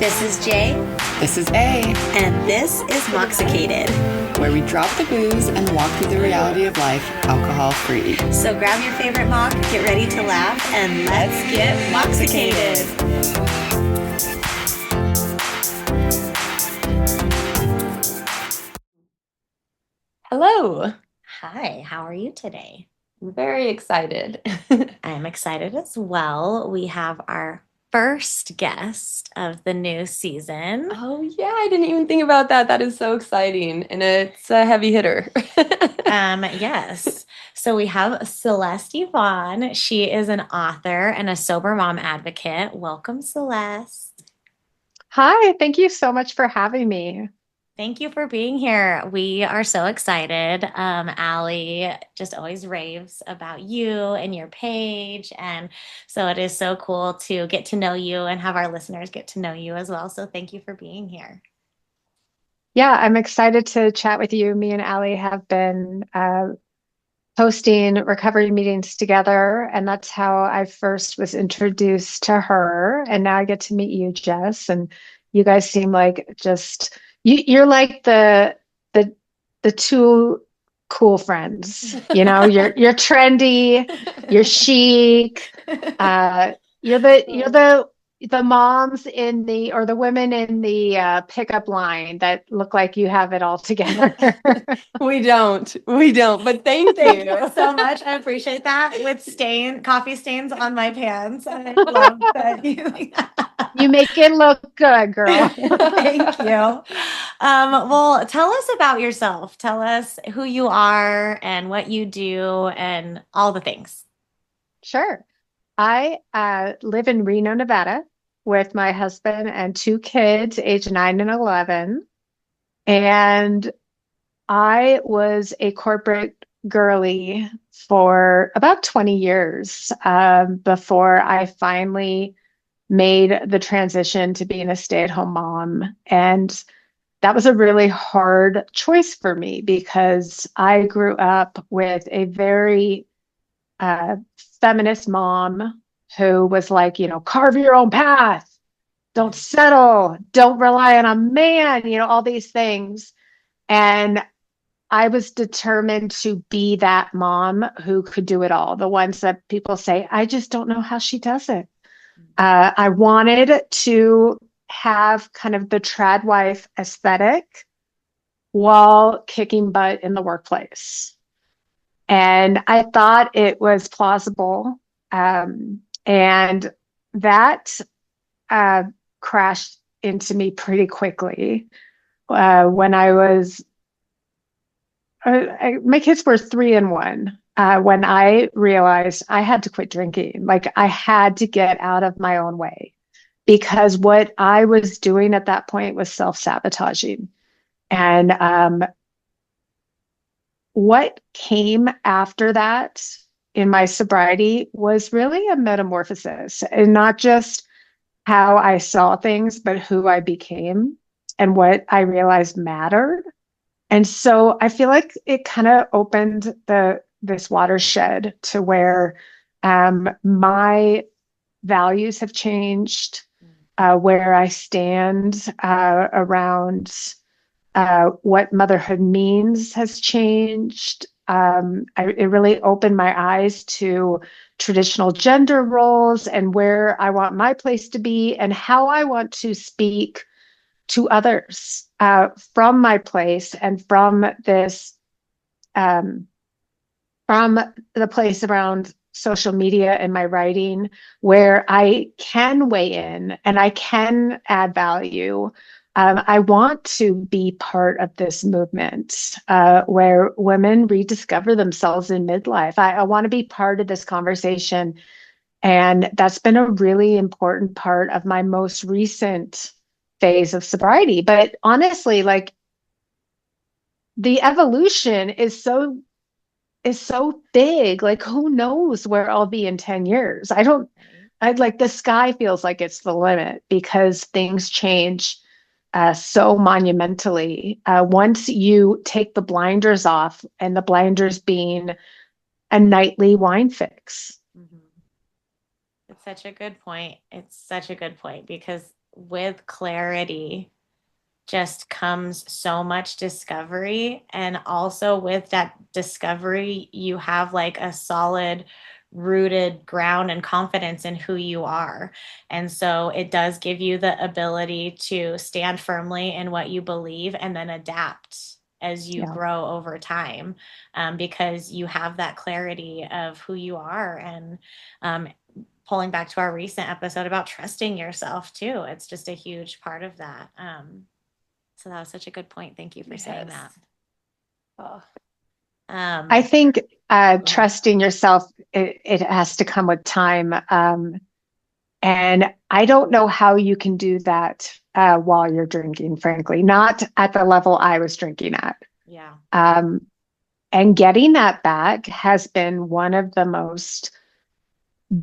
This is Jay, This is A, and this is Moxicated. where we drop the booze and walk through the reality of life alcohol-free. So grab your favorite mock, get ready to laugh, and let's get Moxicated. Hello. Hi, how are you today? I'm very excited. I'm excited as well. We have our first guest of the new season. Oh, yeah, I didn't even think about that. That is so exciting. And it's a heavy hitter. Yes. So we have Celeste Yvonne. She is an author and a sober mom advocate. Welcome, Celeste. Hi, thank you so much for having me. Thank you for being here. We are so excited. Allie just always raves about you and your page. And so it is so cool to get to know you and have our listeners get to know you as well. So thank you for being here. Yeah, I'm excited to chat with you. Me and Allie have been hosting recovery meetings together, and that's how I first was introduced to her. And now I get to meet you, Jess, and you guys seem like just you're like the the two cool friends. You know, you're trendy, you're chic. Uh, you're the moms in the or the women in the pickup line that look like you have it all together. We don't, but thank Thank you you. so much. I appreciate that. With coffee stains on my pants. I love that. You make it look good, girl. Thank you. Well, tell us about yourself. Tell us who you are and what you do and all the things. Sure. I live in Reno, Nevada with my husband and two kids, age 9 and 11. And I was a corporate girly for about 20 years before I finally made the transition to being a stay-at-home mom. And that was a really hard choice for me because I grew up with a very uh, feminist mom who was like, carve your own path, don't settle, don't rely on a man, all these things. And I was determined to be that mom who could do it all. The ones that people say, I just don't know how she does it. I wanted to have kind of the trad wife aesthetic while kicking butt in the workplace. And I thought it was plausible. And that uh, crashed into me pretty quickly when my kids were 3 and 1. When I realized I had to quit drinking, like I had to get out of my own way because what I was doing at that point was self-sabotaging. And what came after that in my sobriety was really a metamorphosis, and not just how I saw things, but who I became and what I realized mattered. And so I feel like it kind of opened this watershed to where my values have changed, where I stand around what motherhood means has changed. It really opened my eyes to traditional gender roles and where I want my place to be and how I want to speak to others from my place and um, from the place around social media and my writing where I can weigh in and I can add value. I want to be part of this movement where women rediscover themselves in midlife. I want to be part of this conversation. And that's been a really important part of my most recent phase of sobriety. But honestly, like the evolution is so big. Like who knows where I'll be in 10 years? I'd like the sky feels like it's the limit because things change so monumentally. Once you take the blinders off, and the blinders being a nightly wine fix. Mhm. It's such a good point. It's such a good point because with clarity just comes so much discovery. And also with that discovery, you have like a solid rooted ground and confidence in who you are. And so it does give you the ability to stand firmly in what you believe and then adapt as you Yeah. grow over time, because you have that clarity of who you are. And um, pulling back to our recent episode about trusting yourself too, it's just a huge part of that. So that was such a good point. Thank you for saying that. Yes. Oh, I Um, think yeah, trusting yourself, it has to come with time. And I don't know how you can do that while you're drinking, frankly, not at the level I was drinking at. yeah, Um, and getting that back has been one of the most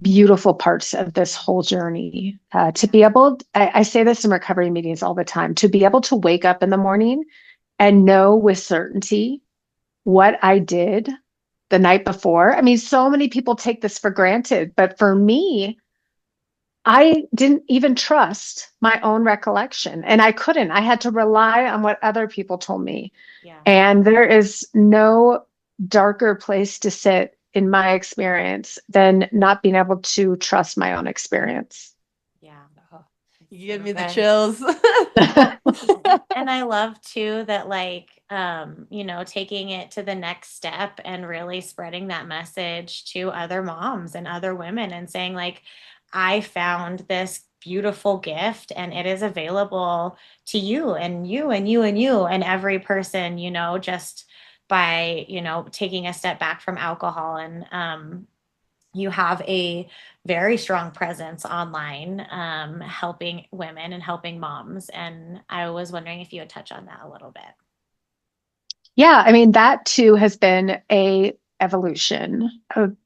beautiful parts of this whole journey. To yeah, be able, I say this in recovery meetings all the time, to be able to wake up in the morning and know with certainty what I did the night before. I mean, so many people take this for granted, but for me, I didn't even trust my own recollection, and I couldn't. I had to rely on what other people told me. yeah, And there is no darker place to sit in my experience than not being able to trust my own experience. yeah. oh, It's you give so me the good. chills. Well, and I love too that like taking it to the next step and really spreading that message to other moms and other women and saying like I found this beautiful gift and it is available to you and you and you and you and every person, just by, taking a step back from alcohol. And you have a very strong presence online, helping women and helping moms. And I was wondering if you would touch on that a little bit. Yeah, I mean, that too has been a evolution.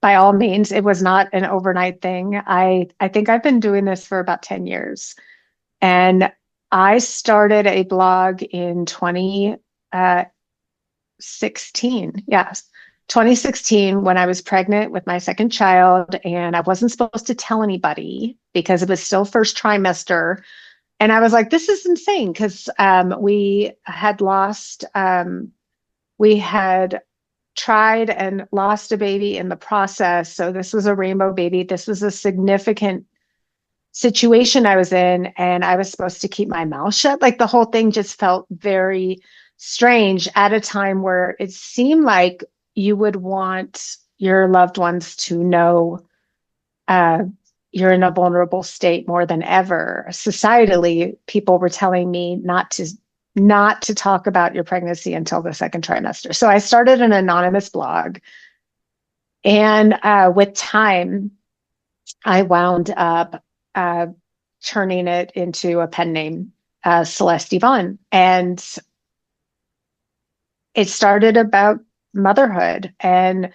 By all means, it was not an overnight thing. I think I've been doing this for about 10 years. And I started a blog in 2016. Yes. 2016 when I was pregnant with my second child, and I wasn't supposed to tell anybody because it was still first trimester. And I was like, this is insane because we had tried and lost a baby in the process. So this was a rainbow baby. This was a significant situation I was in, and I was supposed to keep my mouth shut. Like the whole thing just felt very strange at a time where it seemed like you would want your loved ones to know uh, you're in a vulnerable state more than ever. Societally, people were telling me not to talk about your pregnancy until the second trimester. So I started an anonymous blog, and with time, I wound up uh, turning it into a pen name, Celeste Yvonne. And it started about motherhood and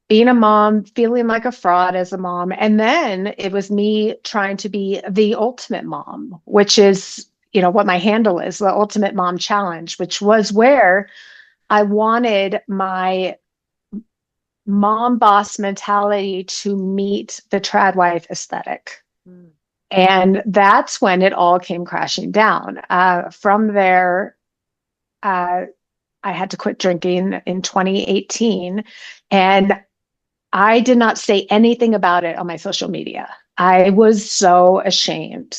being a mom, feeling like a fraud as a mom. And then it was me trying to be the ultimate mom, which is, what my handle is, the Ultimate Mom Challenge, which was where I wanted my mom boss mentality to meet the trad wife aesthetic. Mm. And that's when it all came crashing down. From there, uh, I had to quit drinking in 2018. And I did not say anything about it on my social media. I was so ashamed.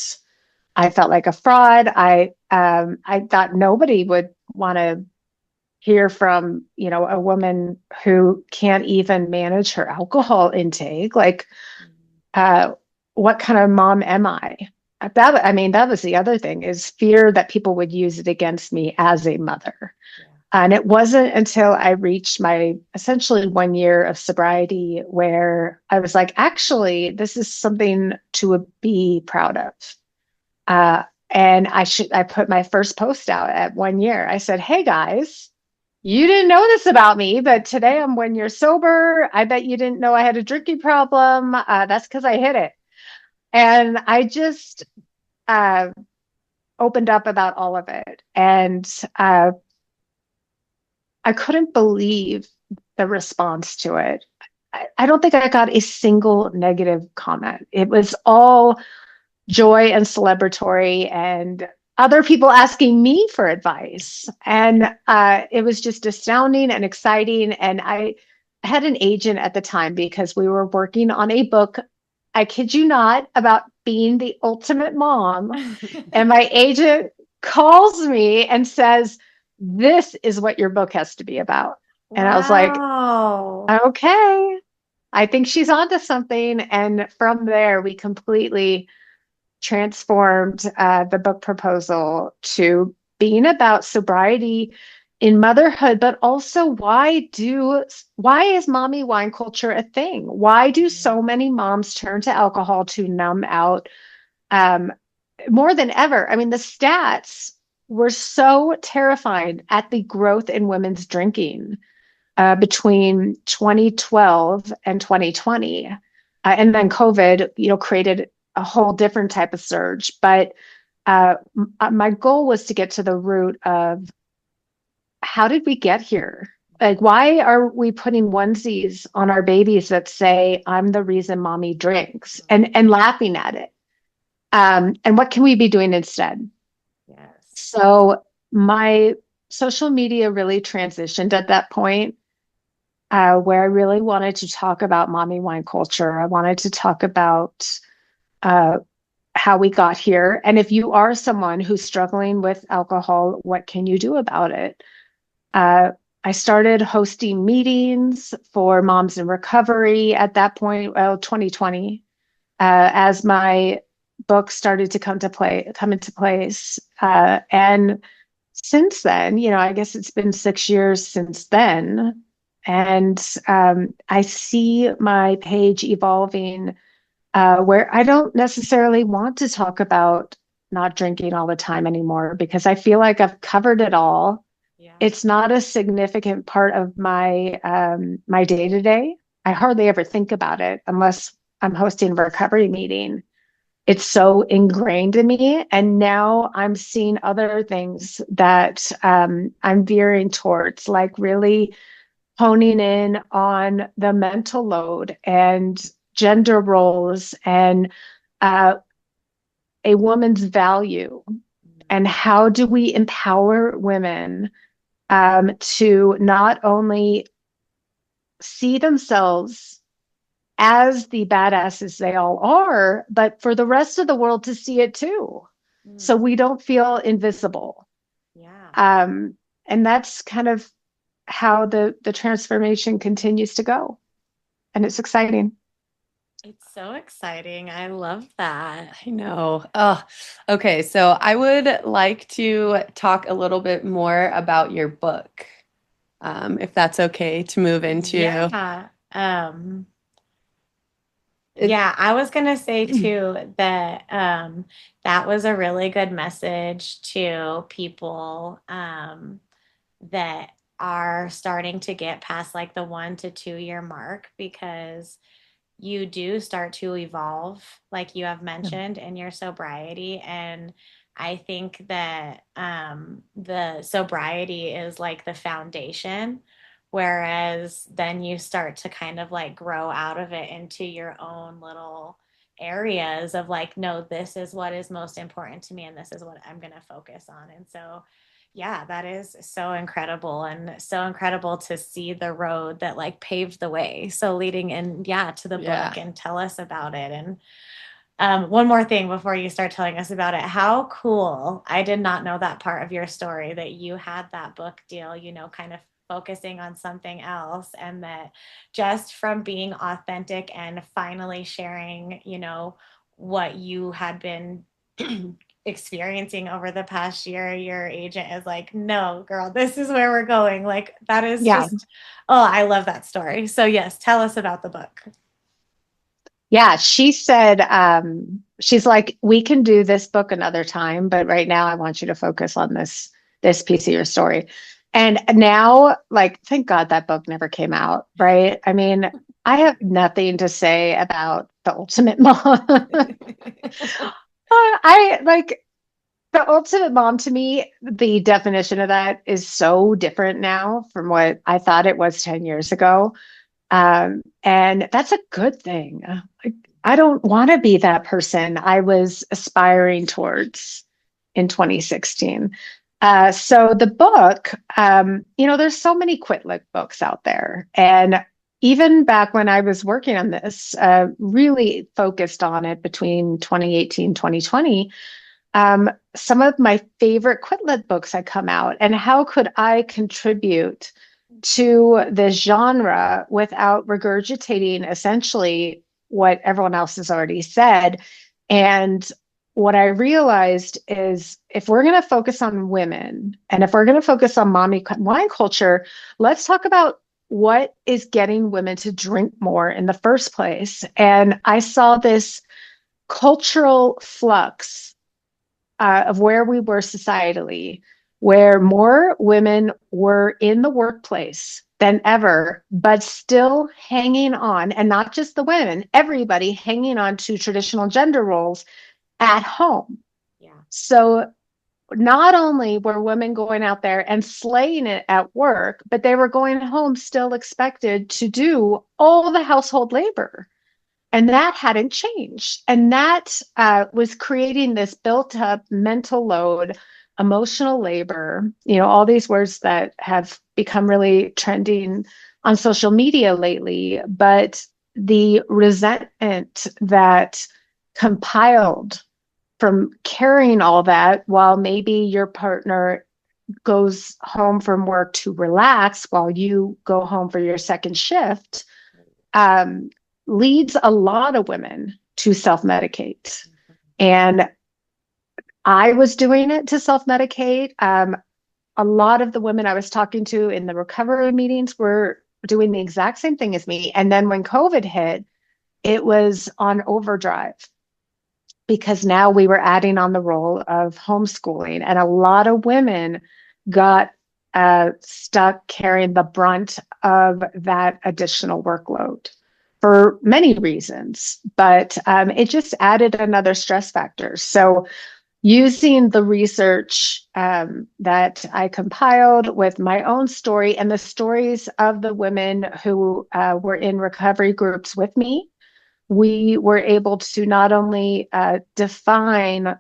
I felt like a fraud. I thought nobody would want to hear from, a woman who can't even manage her alcohol intake. Like, uh, what kind of mom am I? That was the other thing, is fear that people would use it against me as a mother. Yeah. And it wasn't until I reached my essentially 1 year of sobriety where I was like, actually, this is something to be proud of. And I put my first post out at 1 year. I said, hey guys, you didn't know this about me, but today I'm 1 year sober. I bet you didn't know I had a drinking problem. That's because I hid it. And I just uh, opened up about all of it. And I couldn't believe the response to it. I don't think I got a single negative comment. It was all joy and celebratory, and other people asking me for advice. And it was just astounding and exciting. And I had an agent at the time because we were working on a book, I kid you not, about being the ultimate mom. And my agent calls me and says, "This is what your book has to be about." And I was like, Wow. okay, I think she's onto something. And from there, we completely transformed the book proposal to being about sobriety in motherhood, but also why is mommy wine culture a thing? Why do so many moms turn to alcohol to numb out um, more than ever? I mean, the stats were so terrifying at the growth in women's drinking between 2012 and 2020. And then COVID, created a whole different type of surge. But my goal was to get to the root of how did we get here? Like, why are we putting onesies on our babies that say, "I'm the reason mommy drinks," and laughing at it? And what can we be doing instead? Yes. So my social media really transitioned at that point, where I really wanted to talk about mommy wine culture. I wanted to talk about uh, how we got here. And if you are someone who's struggling with alcohol, what can you do about it? Uh, I started hosting meetings for moms in recovery at that point, well, 2020, as my book started to come into place. And since then, I guess it's been 6 years since then. And I see my page evolving, where I don't necessarily want to talk about not drinking all the time anymore because I feel like I've covered it all. Yeah. It's not a significant part of my day to day. I hardly ever think about it unless I'm hosting a recovery meeting. It's so ingrained in me. And now I'm seeing other things that I'm veering towards, like really honing in on the mental load and gender roles and uh, a woman's value. And how do we empower women to not only see themselves as the badasses they all are, but for the rest of the world to see it too, so Mm. we don't feel invisible. Yeah. Um, and that's kind of how the transformation continues to go, and it's exciting. It's so exciting. I love that. I know. Oh, okay. So I would like to talk a little bit more about your book, if that's okay to move into Yeah. it. Yeah, I was gonna say too that that was a really good message to people that are starting to get past like the 1 to 2 year mark, because you do start to evolve, like you have mentioned, in your sobriety. And I think that the sobriety is like the foundation, whereas then you start to kind of like grow out of it into your own little areas of like, no, this is what is most important to me, and this is what I'm going to focus on. And so, yeah, that is so incredible, and so incredible to see the road that like paved the way. So leading in, yeah, to the Yeah. book, and tell us about it. And one more thing before you start telling us about it. How cool. I did not know that part of your story, that you had that book deal, kind of focusing on something else, and that just from being authentic and finally sharing, what you had been experiencing over the past year, your agent is like, "No, girl, this is where we're going." Like, that is Yeah. just, oh, I love that story. So yes, tell us about the book. Yeah, she said, she's like, "We can do this book another time, but right now I want you to focus on this piece of your story." And now, like, thank God that book never came out, right? I mean, I have nothing to say about the ultimate mom. I like the ultimate mom, to me, the definition of that is so different now from what I thought it was 10 years ago. And that's a good thing. Like, I don't want to be that person I was aspiring towards in 2016. So the book, there's so many quit lit books out there. And even back when I was working on this, really focused on it between 2018, 2020, some of my favorite quit lit books had come out. And how could I contribute to this genre without regurgitating essentially what everyone else has already said? And what I realized is if we're going to focus on women and if we're going to focus on mommy wine culture, let's talk about what is getting women to drink more in the first place. And I saw this cultural flux of where we were societally, where more women were in the workplace than ever, but still hanging on, and not just the women, everybody hanging on to traditional gender roles at home. Yeah. So not only were women going out there and slaying it at work, but they were going home still expected to do all the household labor. And that hadn't changed. And that was creating this built up mental load, emotional labor, all these words that have become really trending on social media lately. But the resentment that compiled from carrying all that while maybe your partner goes home from work to relax while you go home for your second shift, leads a lot of women to self-medicate. And I was doing it to self-medicate. A lot of the women I was talking to in the recovery meetings were doing the exact same thing as me. And then when COVID hit, it was on overdrive because now we were adding on the role of homeschooling. And a lot of women got stuck carrying the brunt of that additional workload for many reasons, but it just added another stress factor. So using the research that I compiled with my own story and the stories of the women who were in recovery groups with me, we were able to not only define,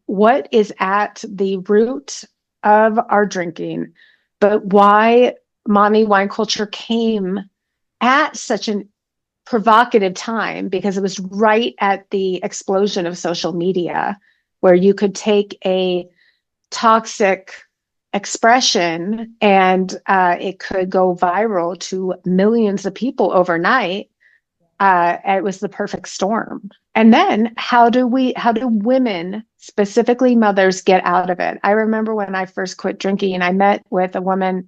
what is at the root of our drinking, but why mommy wine culture came at such an provocative time, because it was right at the explosion of social media, where you could take a toxic expression and it could go viral to millions of people overnight. It was the perfect storm. And then how do women, specifically mothers, get out of it? I remember when I first quit drinking, and I met with a woman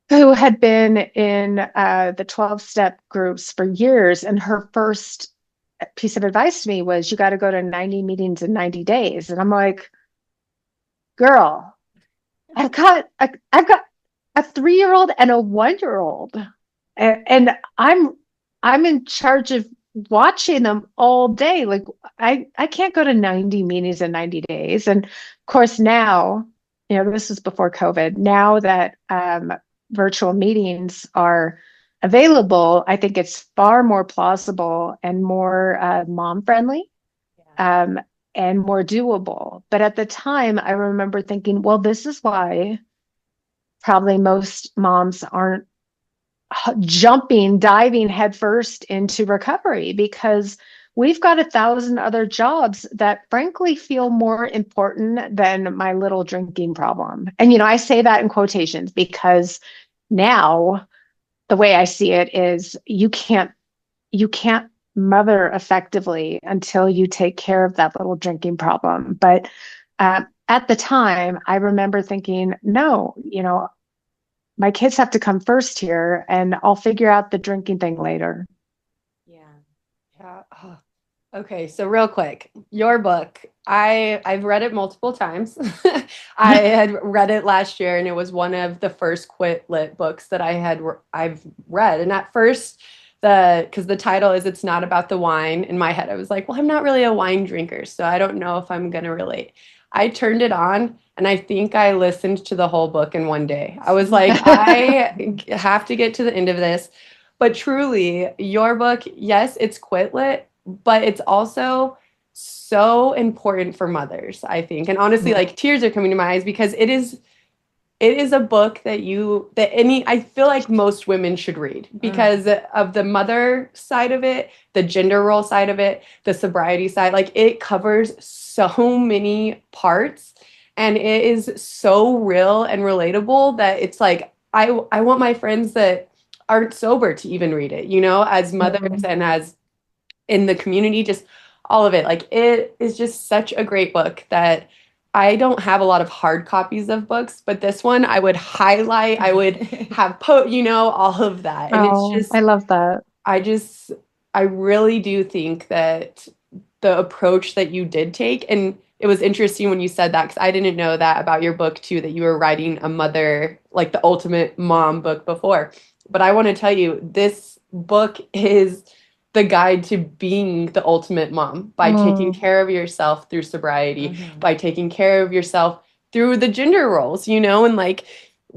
who had been in the 12-step groups for years. And her first piece of advice to me was, you got to go to 90 meetings in 90 days. And I'm like, girl, I've got a 3-year-old and a 1-year-old. And I'm in charge of watching them all day. Like I can't go to 90 meetings in 90 days. And of course now, this was before COVID. Now that virtual meetings are available, I think it's far more plausible and more mom friendly, and more doable. But at the time, I remember thinking, well, this is why probably most moms aren't diving headfirst into recovery, because we've got 1,000 other jobs that frankly feel more important than my little drinking problem. And, I say that in quotations because now the way I see it is you can't mother effectively until you take care of that little drinking problem. But at the time, I remember thinking, no, my kids have to come first here, and I'll figure out the drinking thing later. Yeah. Yeah. Oh. Okay. So real quick, your book, I've read it multiple times. I had read it last year, and it was one of the first quit lit books that I've read. And at first, because the title is It's Not About the Wine, in my head I was like, well, I'm not really a wine drinker, so I don't know if I'm gonna relate. I turned it on, and I think I listened to the whole book in one day. I was like, I have to get to the end of this. But truly, your book, yes, it's quit lit, but it's also so important for mothers, I think. And honestly, like tears are coming to my eyes because it is a book that any I feel like most women should read because of the mother side of it, the gender role side of it, the sobriety side. Like it covers so many parts and it is so real and relatable that it's like I want my friends that aren't sober to even read it, as mothers and as in the community, just all of it. Like it is just such a great book that I don't have a lot of hard copies of books, but this one I would highlight, I would have all of that. And it's Oh, I just, love that. I just, I really do think that the approach that you did take, and it was interesting when you said that because I didn't know that about your book too, that you were writing a mother, like the ultimate mom book before. But I want to tell you, this book is the guide to being the ultimate mom by taking Mm, care of yourself through sobriety, by taking care of yourself through the gender roles, and like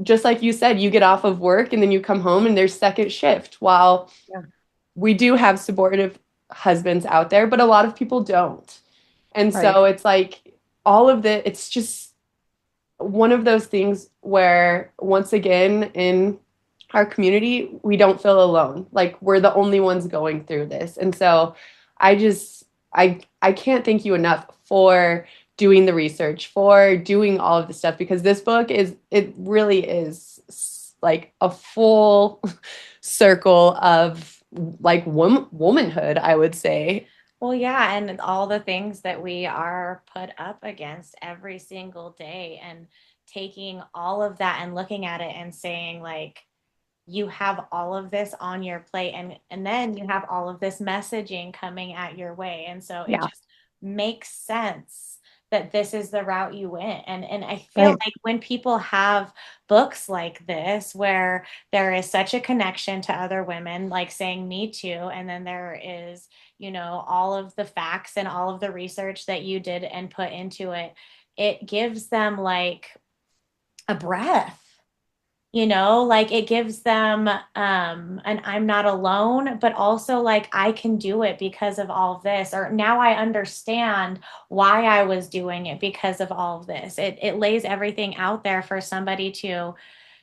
just like you said, you get off of work and then you come home and there's second shift. While yeah, we do have supportive husbands out there, but a lot of people don't. And right. so it's like all of it's just one of those things where once again in our community, we don't feel alone. Like we're the only ones going through this. And so I just I can't thank you enough for doing the research, for doing all of the stuff because this book it really is like a full circle of like womanhood, I would say. Well, yeah, and all the things that we are put up against every single day, and taking all of that and looking at it and saying, like, you have all of this on your plate, and then you have all of this messaging coming at your way. And so it Yeah, just makes sense that this is the route you went. And I feel right. like when people have books like this where there is such a connection to other women, like saying me too, and then there is, all of the facts and all of the research that you did and put into it, it gives them like a breath, like it gives them and I'm not alone, but also like I can do it because of all of this, or now I understand why I was doing it because of all of this. It lays everything out there for somebody to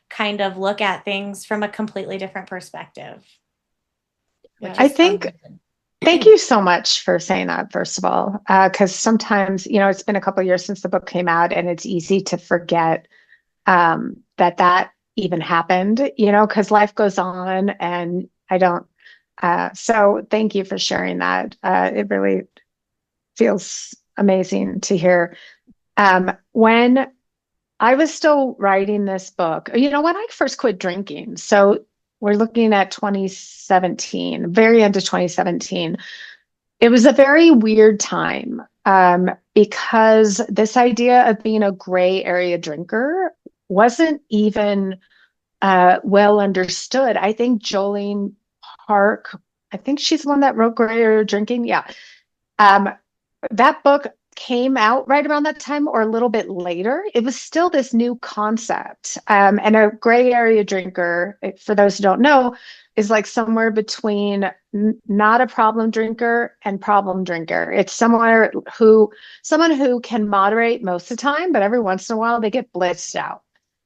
kind of look at things from a completely different perspective, which I Yes. is think, amazing. thank you so much for saying that, first of all, because sometimes, it's been a couple of years since the book came out, and it's easy to forget that even happened, because life goes on and I don't. So thank you for sharing that. It really feels amazing to hear. When I was still writing this book, when I first quit drinking, so we're looking at 2017, very end of 2017. It was a very weird time because this idea of being a gray area drinker wasn't even well understood. I think Jolene Park, I think she's the one that wrote Gray Area Drinking. Yeah. Um, that book came out right around that time or a little bit later. It was still this new concept. And a gray area drinker, for those who don't know, is like somewhere between not a problem drinker and problem drinker. It's someone who can moderate most of the time, but every once in a while they get blitzed out.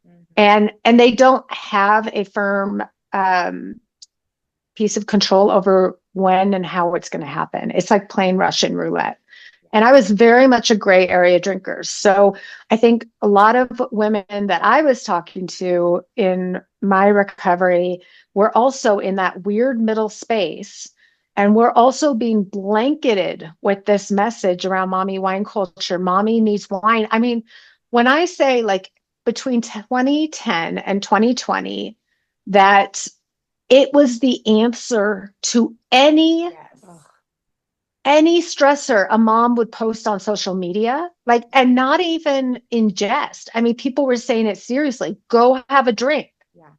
Mhm. And they don't have a firm um, piece of control over when and how it's going to happen. It's like playing Russian roulette. And I was very much a gray area drinker. So I think a lot of women that I was talking to in my recovery were also in that weird middle space. And we're also being blanketed with this message around mommy wine culture. Mommy needs wine. I mean, when I say like between 2010 and 2020, that it was the answer to Yes. any stressor a mom would post on social media, like, and not even in jest. I mean, people were saying it seriously. Go have a drink. Yeah.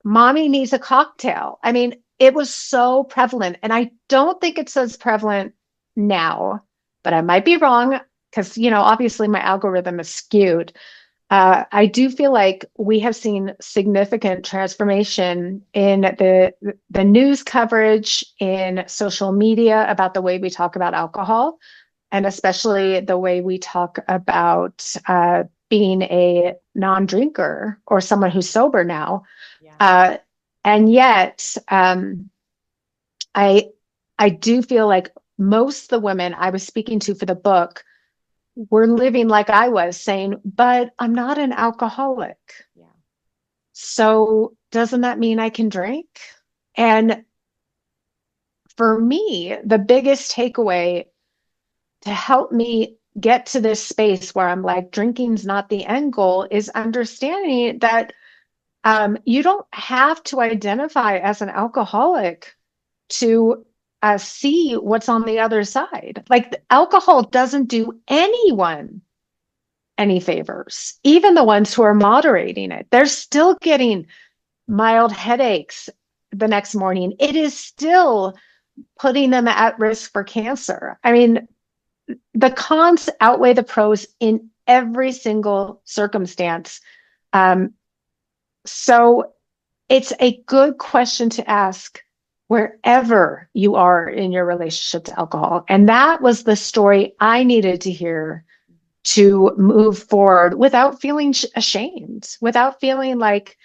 Mommy needs a cocktail. I mean, it was so prevalent. And I don't think it's as prevalent now, but I might be wrong because, obviously my algorithm is skewed. I do feel like we have seen significant transformation in the news coverage in social media about the way we talk about alcohol, and especially the way we talk about being a non-drinker or someone who's sober now. Yeah. And yet, I I do feel like most of the women I was speaking to for the book were living like I was, saying, "But I'm not an alcoholic. Yeah. So doesn't that mean I can drink?" And for me, the biggest takeaway to help me get to this space where I'm like, drinking's not the end goal, is understanding that you don't have to identify as an alcoholic to see what's on the other side. Like, alcohol doesn't do anyone any favors, even the ones who are moderating it. They're still getting mild headaches the next morning. It is still putting them at risk for cancer. I mean, the cons outweigh the pros in every single circumstance. Um, so it's a good question to ask wherever you are in your relationship to alcohol. And that was the story I needed to hear to move forward without feeling ashamed, without feeling like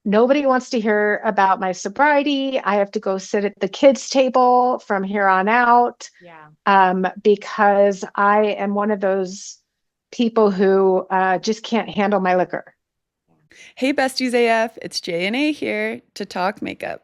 nobody wants to hear about my sobriety. I have to go sit at the kids' table from here on out, Yeah. because I am one of those people who just can't handle my liquor. Hey, besties AF, it's J and A here to talk makeup.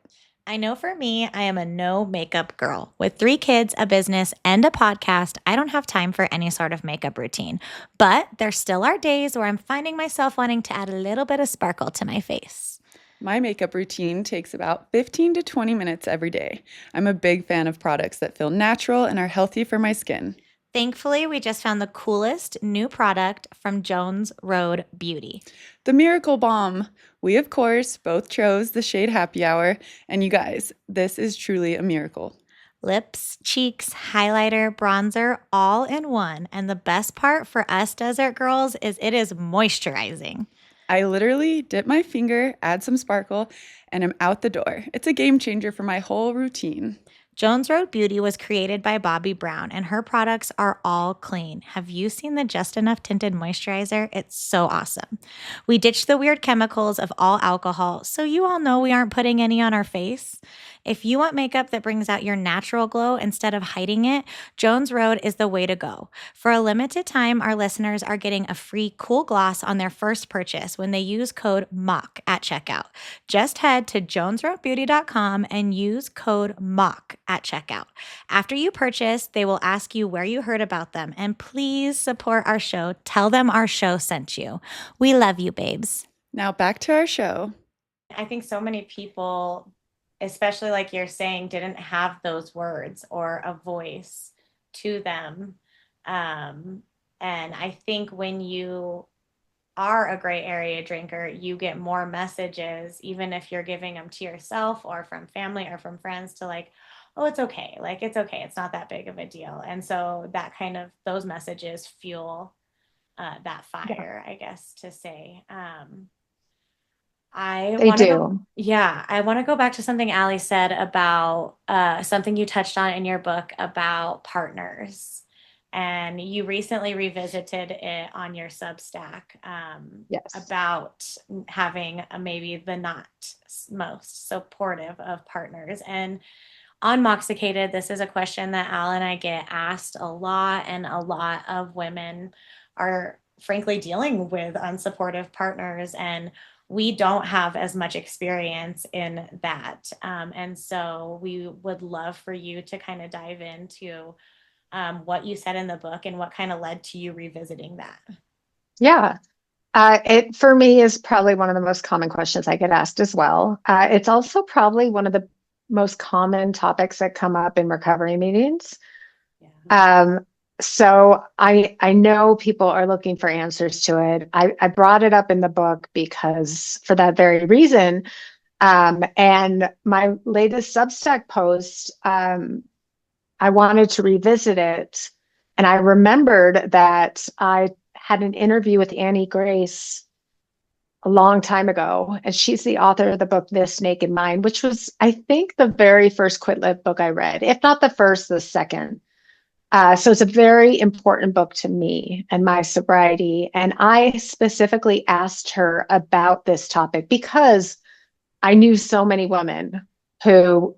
I know for me, I am a no makeup girl. With 3 kids, a business, and a podcast, I don't have time for any sort of makeup routine. But there still are days where I'm finding myself wanting to add a little bit of sparkle to my face. My makeup routine takes about 15 to 20 minutes every day. I'm a big fan of products that feel natural and are healthy for my skin. Thankfully, we just found the coolest new product from Jones Road Beauty. The Miracle Balm. We, of course, both chose the shade Happy Hour, and you guys, this is truly a miracle. Lips, cheeks, highlighter, bronzer, all in one. And the best part for us desert girls is it is moisturizing. I literally dip my finger, add some sparkle, and I'm out the door. It's a game changer for my whole routine. Jones Road Beauty was created by Bobbi Brown, and her products are all clean. Have you seen the Just Enough Tinted Moisturizer? It's so awesome. We ditched the weird chemicals of all alcohol, so you all know we aren't putting any on our face. If you want makeup that brings out your natural glow instead of hiding it, Jones Road is the way to go. For a limited time, our listeners are getting a free cool gloss on their first purchase when they use code MOCK at checkout. Just head to jonesroadbeauty.com and use code MOCK at checkout. After you purchase, they will ask you where you heard about them, and please support our show. Tell them our show sent you. We love you, babes. Now back to our show. I think so many people, especially like you're saying, didn't have those words or a voice to them. And I think when you are a gray area drinker, you get more messages, even if you're giving them to yourself or from family or from friends, to like, oh, it's okay. Like, it's okay. It's not that big of a deal. And so that kind of, those messages fuel that fire, I guess, to say. I They want to do. go, yeah, I want to go back to something Allie said about something you touched on in your book about partners. And you recently revisited it on your Substack Yes. about having maybe the not most supportive of partners. And on Moxicated, this is a question that Al and I get asked a lot, and a lot of women are frankly dealing with unsupportive partners, and we don't have as much experience in that. And so we would love for you to kind of dive into what you said in the book and what kind of led to you revisiting that. Yeah. It for me is probably one of the most common questions I get asked as well. It's also probably one of the most common topics that come up in recovery meetings. Yeah. So I know people are looking for answers to it. I brought it up in the book because for that very reason. And my latest Substack post, I wanted to revisit it. And I remembered that I had an interview with Annie Grace a long time ago, and she's the author of the book This Naked Mind, which was, I think, the very first Quit Lit book I read, if not the first, the second. So it's a very important book to me and my sobriety. And I specifically asked her about this topic because I knew so many women who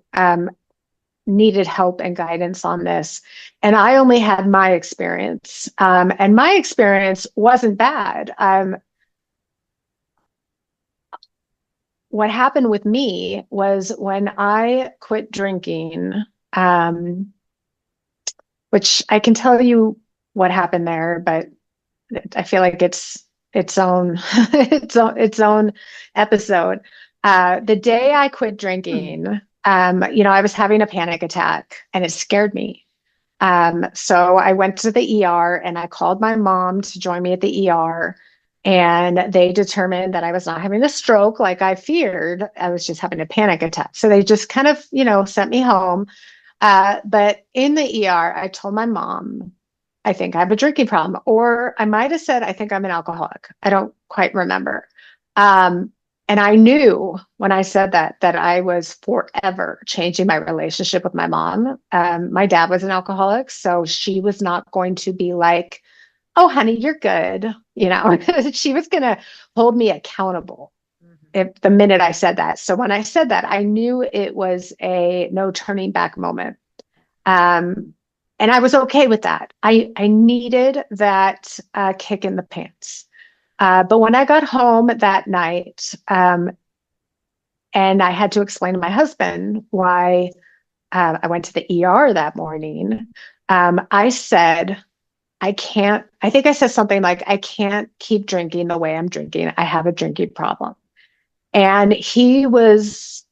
needed help and guidance on this. And I only had my experience. And my experience wasn't bad. What happened with me was when I quit drinking, which I can tell you what happened there, but I feel like it's its own its own episode. The day I quit drinking, I was having a panic attack and it scared me. So I went to the ER and I called my mom to join me at the ER. And they determined that I was not having a stroke like I feared. I was just having a panic attack. So they just kind of, sent me home. But in the ER, I told my mom, I think I have a drinking problem, or I might have said, I think I'm an alcoholic. I don't quite remember. And I knew when I said that I was forever changing my relationship with my mom. My dad was an alcoholic, so she was not going to be like, oh, honey, you're good. She was going to hold me accountable if the minute I said that. So when I said that, I knew it was a no turning back moment. And I was okay with that. I needed that kick in the pants. But when I got home that night, and I had to explain to my husband why I went to the ER that morning, I said, I think I said something like, I can't keep drinking the way I'm drinking. I have a drinking problem. And he was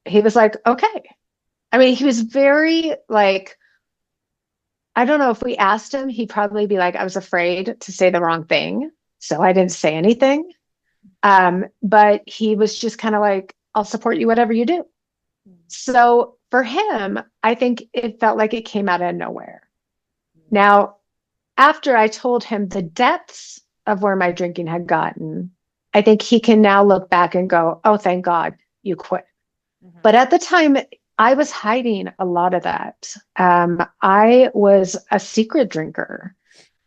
like, okay. I mean, he was very like, I don't know if we asked him, he'd probably be like, I was afraid to say the wrong thing. So I didn't say anything. But he was just kind of like, I'll support you, whatever you do. So for him, I think it felt like it came out of nowhere. Now, after I told him the depths of where my drinking had gotten, I think he can now look back and go, oh, thank God you quit. But at the time, I was hiding a lot of that. I was a secret drinker.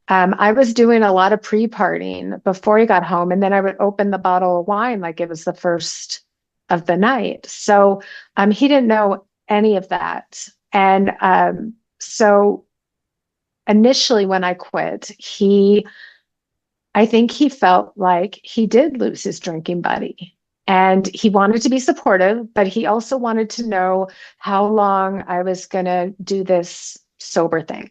I was doing a lot of pre-partying before he got home, and then I would open the bottle of wine like it was the first of the night. So he didn't know any of that. And so initially when I quit, I think he felt like he did lose his drinking buddy. And he wanted to be supportive, but he also wanted to know how long I was going to do this sober thing.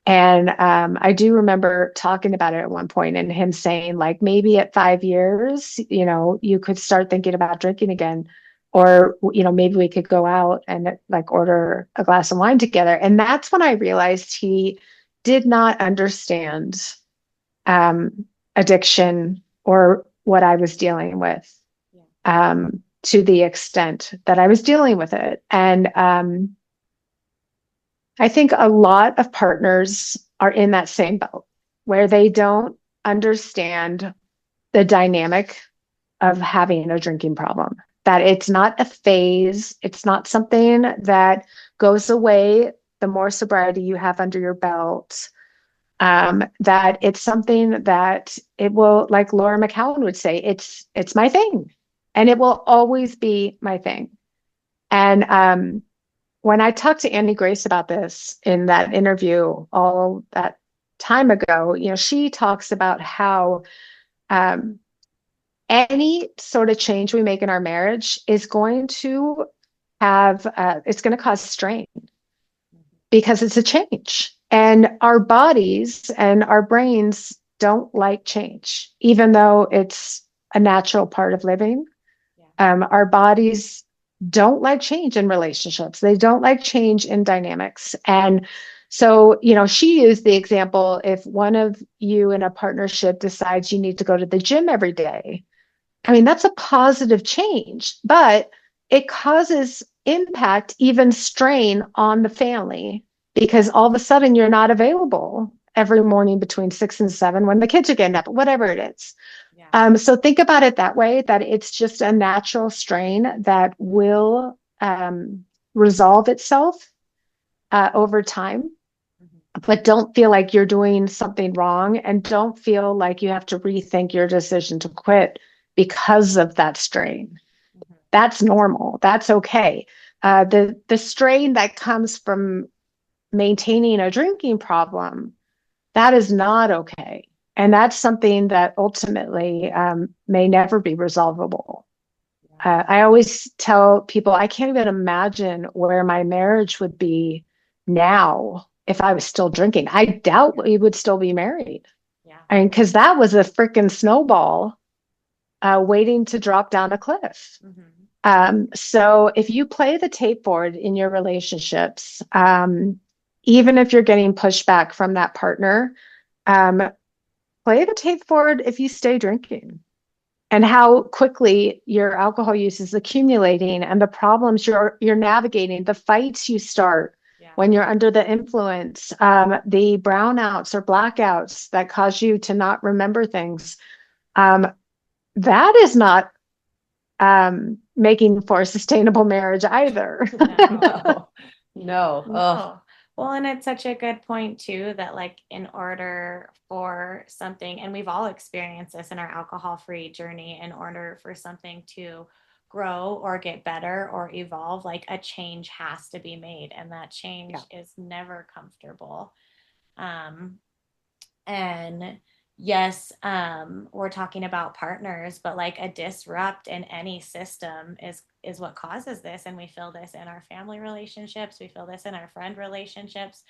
And I do remember talking about it at one point and him saying, like, maybe at 5 years, you could start thinking about drinking again. Or, maybe we could go out and like order a glass of wine together. And that's when I realized he did not understand addiction or what I was dealing with. To the extent that I was dealing with it. And I think a lot of partners are in that same boat where they don't understand the dynamic of having a drinking problem, that it's not a phase. It's not something that goes away the more sobriety you have under your belt. That it's something that it will, like Laura McCowan would say, it's my thing. And it will always be my thing. And when I talked to Annie Grace about this in that interview all that time ago, she talks about how any sort of change we make in our marriage is going to it's going to cause strain because it's a change. And our bodies and our brains don't like change, even though it's a natural part of living. Our bodies don't like change in relationships. They don't like change in dynamics. And so, she used the example, if one of you in a partnership decides you need to go to the gym every day, I mean, that's a positive change, but it causes impact, even strain on the family, because all of a sudden you're not available every morning between 6 and 7 when the kids are getting up, whatever it is. So think about it that way, that it's just a natural strain that will resolve itself over time. But don't feel like you're doing something wrong, and don't feel like you have to rethink your decision to quit because of that strain. That's normal. That's okay. The strain that comes from maintaining a drinking problem, that is not okay. And that's something that ultimately may never be resolvable. I always tell people I can't even imagine where my marriage would be now if I was still drinking. I doubt we would still be married. Yeah. I mean, because that was a freaking snowball waiting to drop down a cliff. So if you play the tape board in your relationships, even if you're getting pushback from that partner, play the tape board if you stay drinking, and how quickly your alcohol use is accumulating, and the problems you're navigating, the fights you start when you're under the influence, the brownouts or blackouts that cause you to not remember things. That is not making for a sustainable marriage either. No. No. No. Well, and it's such a good point too, that like in order for something, and we've all experienced this in our alcohol-free journey, in order for something to grow or get better or evolve, like a change has to be made, and that change is never comfortable. And yes, we're talking about partners, but like a disrupt in any system is what causes this. And we feel this in our family relationships, we feel this in our friend relationships.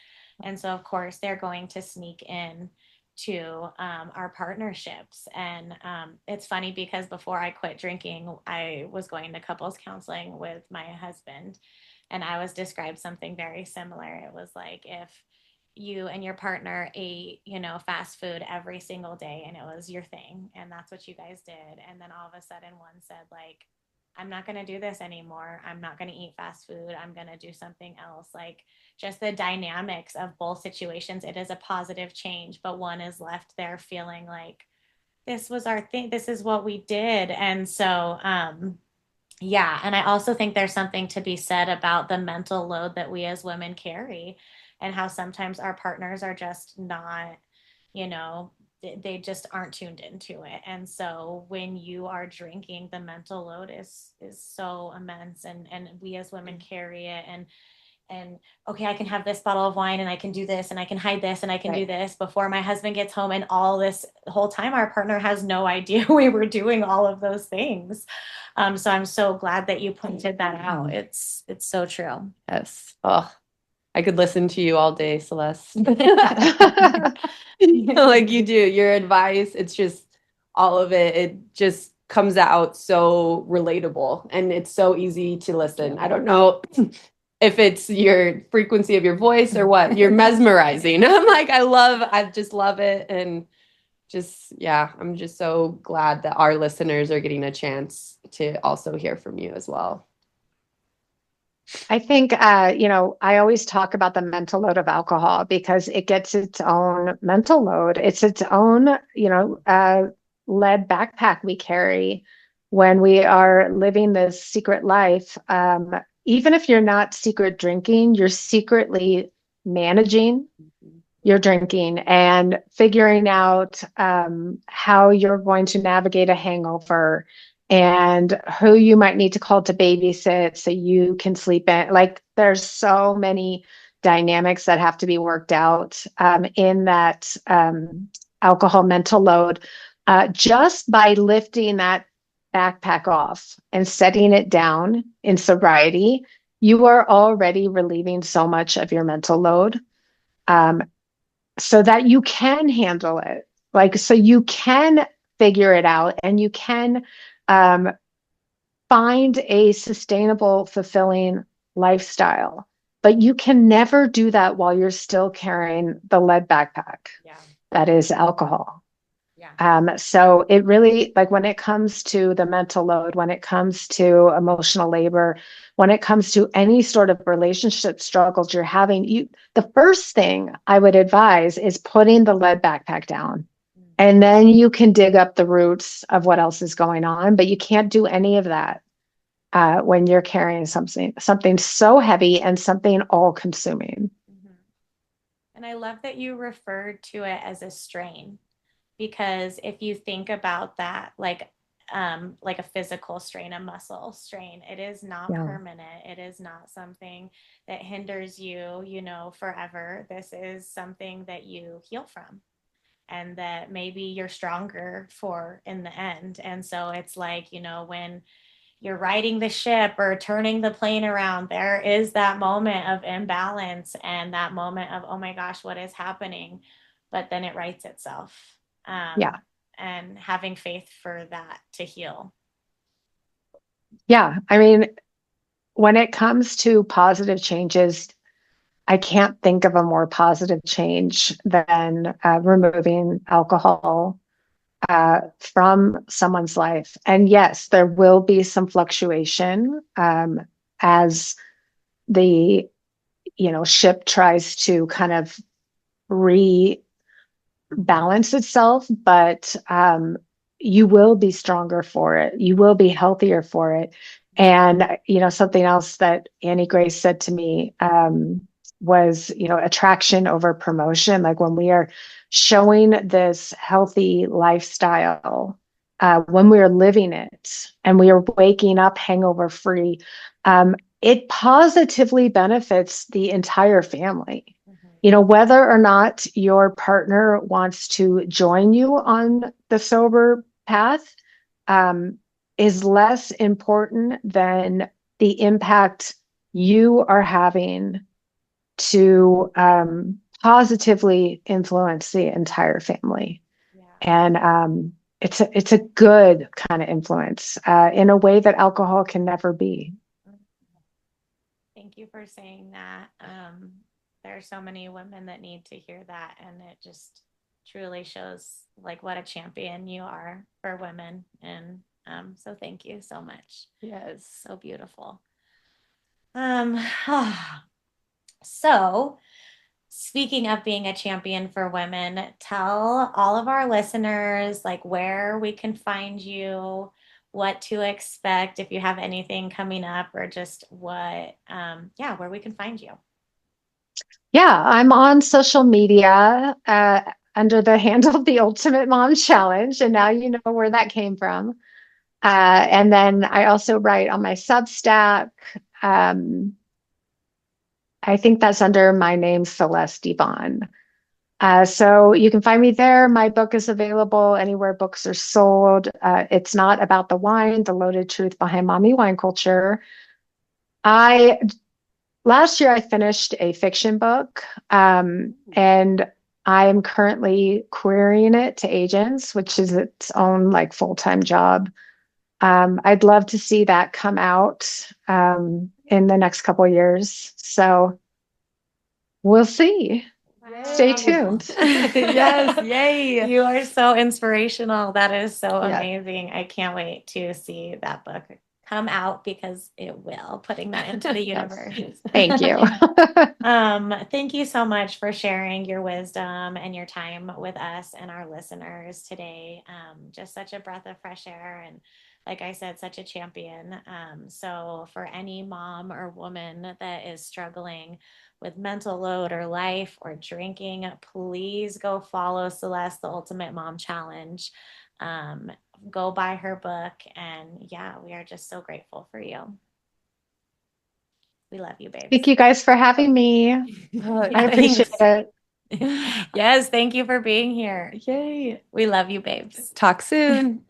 And so of course they're going to sneak in to our partnerships. And it's funny because before I quit drinking, I was going to couples counseling with my husband, and I was described something very similar. It was like if you and your partner ate, fast food every single day and it was your thing and that's what you guys did. And then all of a sudden one said like, I'm not going to do this anymore. I'm not going to eat fast food. I'm going to do something else. Like just the dynamics of both situations, it is a positive change, but one is left there feeling like this was our thing. This is what we did. And so, yeah. And I also think there's something to be said about the mental load that we as women carry, and how sometimes our partners are just not, they just aren't tuned into it. And so when you are drinking, the mental load is so immense, and we as women carry it. And okay, I can have this bottle of wine and I can do this and I can hide this and I can do this before my husband gets home, and all this whole time our partner has no idea we were doing all of those things. So I'm so glad that you pointed that out. It's so true. Yes. Oh, I could listen to you all day, Celeste. Like you do. Your advice, it's just all of it. It just comes out so relatable and it's so easy to listen. I don't know if it's your frequency of your voice or what. You're mesmerizing. I just love it. And just, yeah, I'm just so glad that our listeners are getting a chance to also hear from you as well. I think, I always talk about the mental load of alcohol because it gets its own mental load. It's its own, lead backpack we carry when we are living this secret life. Even if you're not secret drinking, you're secretly managing your drinking and figuring out how you're going to navigate a hangover, and who you might need to call to babysit so you can sleep in. Like there's so many dynamics that have to be worked out in that alcohol mental load. Just by lifting that backpack off and setting it down in sobriety, you are already relieving so much of your mental load, so that you can handle it. So you can figure it out, and you can find a sustainable, fulfilling lifestyle. But you can never do that while you're still carrying the lead backpack that is alcohol. So it really, like when it comes to the mental load, when it comes to emotional labor, when it comes to any sort of relationship struggles you're having, the first thing I would advise is putting the lead backpack down And then you can dig up the roots of what else is going on, but you can't do any of that when you're carrying something so heavy and something all consuming. Mhm. And I love that you referred to it as a strain, because if you think about that, like a physical strain, a muscle strain, it is not Yeah. permanent. It is not something that hinders you, forever. This is something that you heal from, and that maybe you're stronger for in the end. And so it's like, when you're riding the ship or turning the plane around, there is that moment of imbalance and that moment of, oh my gosh, what is happening? But then it rights itself. Yeah. And having faith for that to heal. Yeah. I mean, when it comes to positive changes, I can't think of a more positive change than removing alcohol from someone's life. And yes, there will be some fluctuation as the ship tries to kind of rebalance itself, but you will be stronger for it. You will be healthier for it. And something else that Annie Grace said to me was, attraction over promotion. Like when we are showing this healthy lifestyle, when we are living it and we are waking up hangover free, it positively benefits the entire family. Whether or not your partner wants to join you on the sober path is less important than the impact you are having to positively influence the entire family. Yeah. And it's a good kind of influence in a way that alcohol can never be. Thank you for saying that. There are so many women that need to hear that, and it just truly shows like what a champion you are for women. And so thank you so much. Yes. So beautiful. So speaking of being a champion for women, tell all of our listeners like where we can find you, what to expect if you have anything coming up, or just where we can find you. Yeah, I'm on social media under the handle of the Ultimate Mom Challenge, and now you know where that came from. And then I also write on my Substack. Um, I think that's under my name, Celeste Yvonne. So you can find me there. My book is available anywhere books are sold. It's not about the wine, the loaded truth behind mommy wine culture. I Last year I finished a fiction book, and I am currently querying it to agents, which is its own like full-time job. I'd love to see that come out in the next couple of years. So we'll see. Stay tuned. Yes, yay. You are so inspirational. That is so Yeah. amazing. I can't wait to see that book come out, because it will, putting that into the universe. Thank you. Thank you so much for sharing your wisdom and your time with us and our listeners today. Just such a breath of fresh air, and like I said, such a champion. So for any mom or woman that is struggling with mental load or life or drinking, please go follow Celeste, the Ultimate Mom Challenge. Go buy her book, and we are just so grateful for you. We love you, babes. Thank you guys for having me. I appreciate it. Yes, thank you for being here. Yay. We love you, babes. Talk soon.